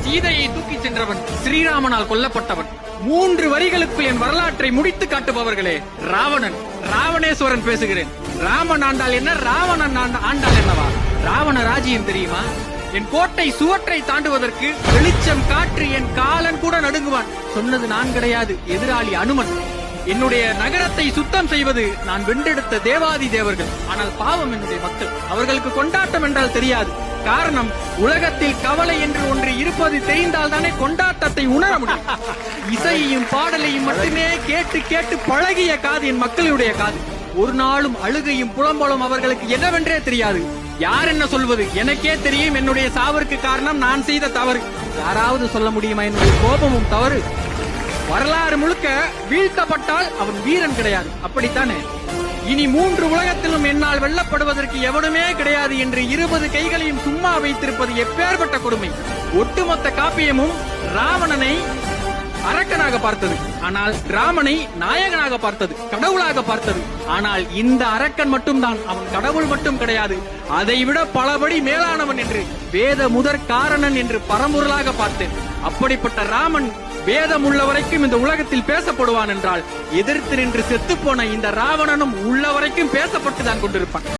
சீதையை தூக்கி சென்றவன் ஸ்ரீராமனால் கொல்லப்பட்டவன். 3 வரிகளுக்குள் என் வரலாற்றை முடித்து காட்டுபவர்களே ராவணன், ராவணேஸ்வரன் பேசுகிறேன். ராமன் ஆண்டால் என்ன, ராவணன் ஆண்டால் என்னவா? ராவண ராஜ்யம் தெரியுமா? என் கோட்டை சுவற்றை தாண்டுவதற்கு வெளிச்சம் காற்று என் காலன் கூட நடுங்குவான். சொன்னது நான் கிடையாது, எதிராளி அனுமன். என்னுடைய நகரத்தை சுத்தம் செய்வது நான் வென்றெடுத்த தேவாதி தேவர்கள். ஆனால் பாவம் என்னுடைய மக்கள், அவர்களுக்கு கொண்டாட்டம் என்றால் தெரியாது. காரணம், உலகத்தில் கவலை என்று ஒன்று இருப்பது தெரிந்தால் தானே கொண்டாட்டத்தை உணர முடியும். இசையையும் பாடலையும் மட்டுமே கேட்டு கேட்டு பழகிய காது என் மக்களுடைய காது. ஒரு நாளும் அழுகையும் புலம்பலும் அவர்களுக்கு என்னவென்றே தெரியாது. யார் என்ன சொல்வது, எனக்கே தெரியும் என்னுடைய சாவிற்கு காரணம் நான் செய்த தவறு. யாராவது சொல்ல முடியுமா என்னுடைய கோபமும் தவறு? வரலாறு முழுக்க வீழ்த்தப்பட்டால் அவன் வீரன் கிடையாது, அப்படித்தானே? இனி 3 உலகத்திலும் என்னால் வெல்லப்படுவதற்கு எவனுமே கிடையாது என்று 20 கைகளையும் சும்மா வைத்திருப்பது எப்பேற்பட்ட கொடுமை. ஒட்டுமொத்த காப்பியமும் ராவணனை அரக்கனாக பார்த்தது, ஆனால் ராமனை நாயகனாக பார்த்தது, கடவுளாக பார்த்தது. ஆனால் இந்த அரக்கன் மட்டும்தான், அவன் கடவுள் மட்டும் கிடையாது, அதைவிட பலபடி மேலானவன் என்று வேத முதற் காரணன் என்று பரம்பொருளாக பார்த்தேன். அப்படிப்பட்ட ராமன் வேதம் உள்ள வரைக்கும் இந்த உலகத்தில் பேசப்படுவான் என்றால், எதிர்த்து நின்று செத்துப்போன இந்த ராவணனும் உள்ள வரைக்கும் பேசப்பட்டுதான் கொண்டிருப்பான்.